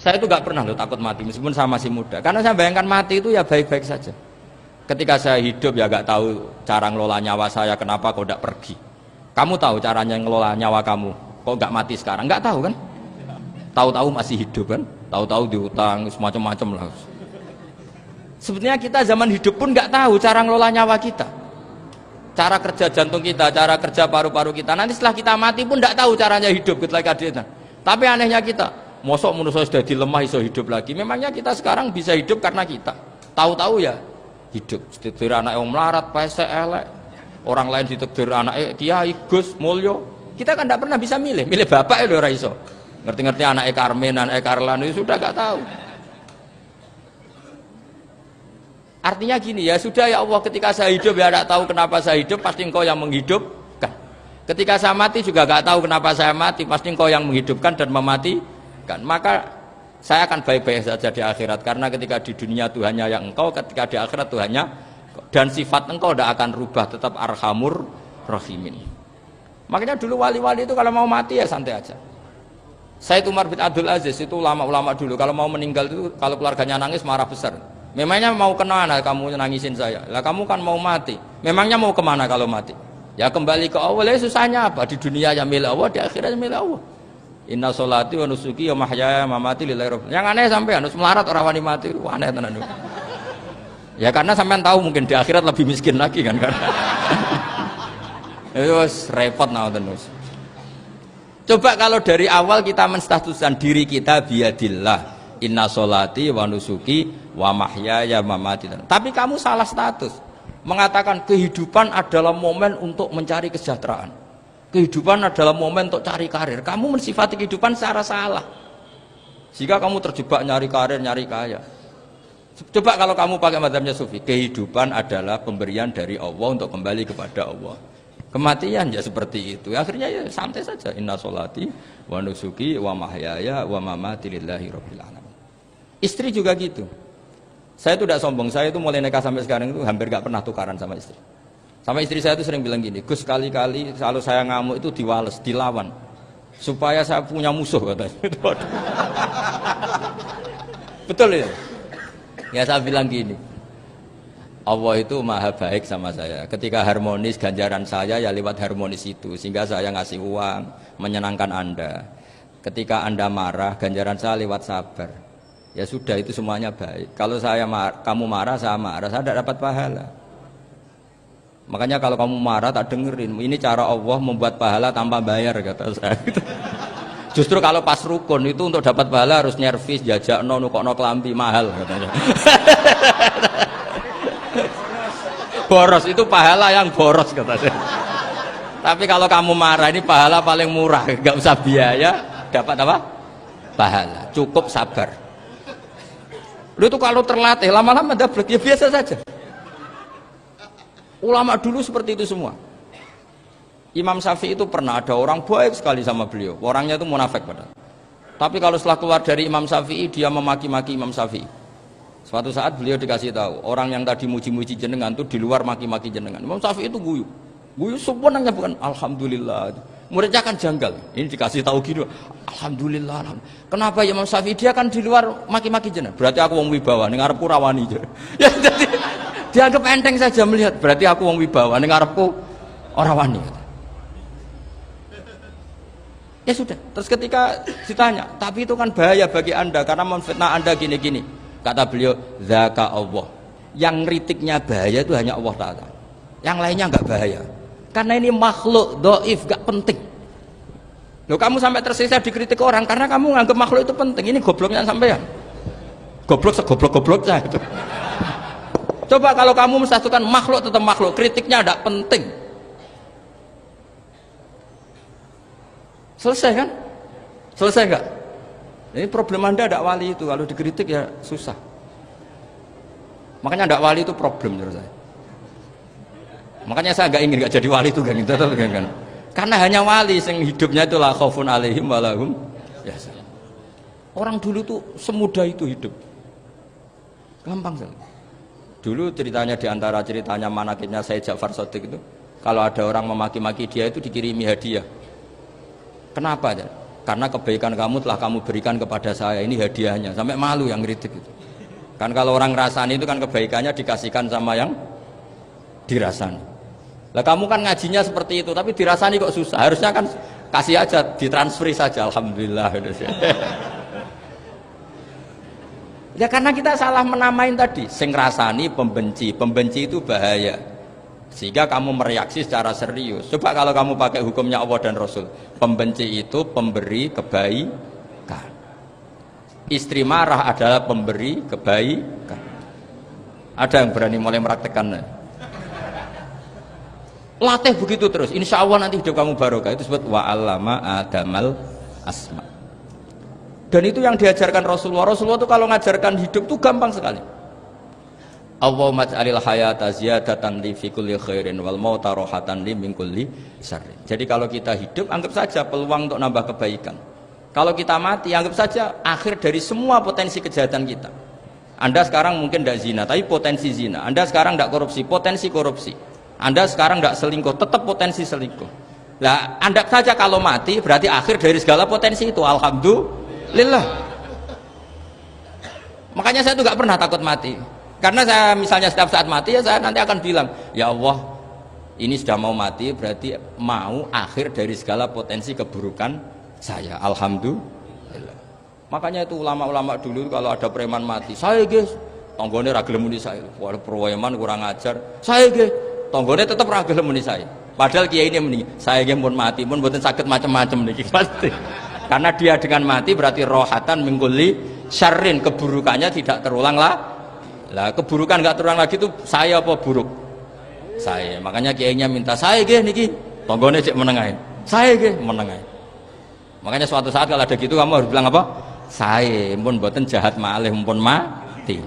Saya itu nggak pernah loh takut mati meskipun saya masih muda. Karena saya bayangkan mati itu ya baik-baik saja. Ketika saya hidup ya nggak tahu cara ngelola nyawa saya, kenapa kok nggak pergi. Kamu tahu caranya ngelola nyawa kamu, kok nggak mati sekarang? Nggak tahu kan? Tahu-tahu masih hidup kan? Tahu-tahu diutang semacam-macam lah. Sebetulnya kita zaman hidup pun nggak tahu cara ngelola nyawa kita, cara kerja jantung kita, cara kerja paru-paru kita. Nanti setelah kita mati pun nggak tahu caranya hidup ketika dia. Tapi anehnya kita, mosok manusia sudah dilemah iso hidup lagi. Memangnya kita sekarang bisa hidup karena kita tahu-tahu ya hidup. Ditekdir anak yang melarat, pesek, elek. Orang lain ditekdir anak kiai, Gus, mulyo. Kita kan tidak pernah bisa milih bapak itu ora iso. Ngerti-ngerti anak Karmen, anak Karlan itu sudah nggak tahu. Artinya gini ya, sudah ya Allah, ketika saya hidup ya tidak tahu kenapa saya hidup, pasti engkau yang menghidupkan. Ketika saya mati juga nggak tahu kenapa saya mati, pasti engkau yang menghidupkan dan mematikan. Maka saya akan baik-baik saja di akhirat, karena ketika di dunia Tuhannya yang engkau, ketika di akhirat Tuhannya, dan sifat engkau tidak akan rubah, tetap arhamur rahimin. Makanya dulu wali-wali itu kalau mau mati ya santai aja. Sayyid Umar bin Abdul Aziz itu ulama-ulama dulu, kalau mau meninggal itu kalau keluarganya nangis marah besar. Memangnya mau kemana kamu nangisin saya? Lah kamu kan mau mati. Memangnya mau kemana kalau mati? Ya kembali ke Allah. Ya susahnya apa? Di dunia ya milik Allah, di akhirat milik Allah. Inna sholati wa nusuki wa mahyaya wa mamati lillahi rabbil. Yang aneh sampai harus melarat orang wani mati, aneh tenan. Ya karena sampean tahu mungkin di akhirat lebih miskin lagi kan karena. Itu repot terus. Coba kalau dari awal kita menstatuskan diri kita biadillah. Inna sholati wa nusuki wa mahyaya wa mamati. Tapi kamu salah status. Mengatakan kehidupan adalah momen untuk mencari kesejahteraan. Kehidupan adalah momen untuk cari karir. Kamu mensifati kehidupan secara salah. Jika kamu terjebak nyari karir, nyari kaya. Coba kalau kamu pakai mazhabnya Sufi, kehidupan adalah pemberian dari Allah untuk kembali kepada Allah. Kematian ya seperti itu. Akhirnya ya santai saja. Inna sholati wa nusuki wa mahyaya wa mamati lillahi rabbil alamin. Istri juga gitu. Saya itu tidak sombong. Saya itu mulai nikah sampai sekarang itu hampir gak pernah tukaran sama istri. Sama istri saya itu sering bilang gini, Gus kali-kali kalau saya ngamuk itu diwales, dilawan. Supaya saya punya musuh katanya. Betul ya? Ya saya bilang gini, Allah itu maha baik sama saya. Ketika harmonis, ganjaran saya ya lewat harmonis itu. Sehingga saya ngasih uang, menyenangkan Anda. Ketika Anda marah, ganjaran saya lewat sabar. Ya sudah, itu semuanya baik. Kalau kamu marah, saya tidak dapat pahala. Makanya kalau kamu marah tak dengerin. Ini cara Allah membuat pahala tanpa bayar kata saya. Justru kalau pas rukun itu untuk dapat pahala harus nyervis, jajak nukokno kelambi mahal katanya. Boros itu pahala yang boros kata saya. Tapi kalau kamu marah ini pahala paling murah, nggak usah biaya, dapat apa? Pahala. Cukup sabar. Lu itu kalau terlatih lama-lama dapat ya biasa saja. Ulama dulu seperti itu semua. Imam Syafi'i itu pernah ada orang baik sekali sama beliau. Orangnya itu munafik padahal. Tapi kalau setelah keluar dari Imam Syafi'i dia memaki-maki Imam Syafi'i. Suatu saat beliau dikasih tahu orang yang tadi muji-muji jenengan itu di luar maki-maki jenengan. Imam Syafi'i itu guyu. Guyu sebenarnya bukan alhamdulillah. Muridnya kan janggal. Ini dikasih tahu gitu. Alhamdulillah. Kenapa ya Imam Syafi'i dia kan di luar maki-maki jenengan? Berarti aku wong wibawa ning ngarepku rawani. Ya jadi dianggap enteng saja melihat. Berarti aku wong wibawa ning ngarepku ora wani. Ya sudah. Terus ketika ditanya, tapi itu kan bahaya bagi Anda karena memfitnah Anda gini-gini. Kata beliau, zaka Allah. Yang ngeritiknya bahaya itu hanya Allah Ta'ala. Yang lainnya enggak bahaya. Karena ini makhluk dhaif, enggak penting. Loh kamu sampai tersisa dikritik orang karena kamu nganggap makhluk itu penting. Ini gobloknya sampean. Goblok segoblok-gobloknya itu. Coba kalau kamu mensatukan makhluk tetap makhluk, kritiknya enggak penting. Selesai kan? Selesai enggak? Ini problem Anda ada wali itu, kalau dikritik ya susah. Makanya ada wali itu problem menurut saya. Makanya saya enggak ingin enggak jadi wali itu kan. Karena hanya wali yang hidupnya itu la khaufun alaihim wa lahum yahzanun. Orang dulu tuh semudah itu hidup. Gampang sekali. Dulu ceritanya diantara ceritanya manakibnya Sayyid Ja'far Shadiq itu, kalau ada orang memaki-maki dia itu dikirimi hadiah. Kenapa ya? karena kebaikan kamu telah kamu berikan kepada saya, ini hadiahnya. Sampai malu yang ngeritik itu. Kan kalau orang ngerasani itu kan kebaikannya dikasihkan sama yang dirasani. Lah kamu kan ngajinya seperti itu, tapi dirasani kok susah. Harusnya kan kasih aja, ditransferi saja. Alhamdulillah. Ya karena kita salah menamain tadi, sing rasani pembenci, pembenci itu bahaya, sehingga kamu mereaksi secara serius. Coba kalau kamu pakai hukumnya Allah dan Rasul, pembenci itu pemberi kebaikan, istri marah adalah pemberi kebaikan. Ada yang berani mulai meraktekan? Latih begitu terus, insya Allah nanti hidup kamu barokah. Itu disebut wa'allama adamal asma. Dan itu yang diajarkan Rasulullah. Rasulullah itu kalau ngajarkan hidup itu gampang sekali. Allahumma ja'alil hayata ziyadatan li fi kulli khairin wal mauta rohatan li min kulli syarrin. Jadi kalau kita hidup, anggap saja peluang untuk nambah kebaikan. Kalau kita mati, anggap saja akhir dari semua potensi kejahatan kita. Anda sekarang mungkin tidak zina, tapi potensi zina. Anda sekarang tidak korupsi, potensi korupsi. Anda sekarang tidak selingkuh, tetap potensi selingkuh. Nah, anggap saja kalau mati, berarti akhir dari segala potensi itu. Alhamdulillah. Makanya saya tuh gak pernah takut mati, karena saya misalnya setiap saat mati ya saya nanti akan bilang, ya Allah ini sudah mau mati, berarti mau akhir dari segala potensi keburukan saya. Alhamdulillah. Makanya itu ulama-ulama dulu kalau ada preman mati, saya guys tonggone ragil muni saya, waduh preman kurang ajar, saya guys tonggone tetap ragil muni saya. Padahal kiai ini muni, saya guys pun mati pun buatan sakit macam-macam nih pasti. Karena dia dengan mati berarti rohatan mingkuli syarrin, keburukannya tidak terulang lah. Lah keburukan nggak terulang lagi itu saya apa buruk? Saya. Makanya kiainya minta saya ge niki tonggone cek menengahin. Saya ge menengahin. Makanya suatu saat kalau ada gitu kamu harus bilang apa? Saya pun buatan jahat malih pun mati.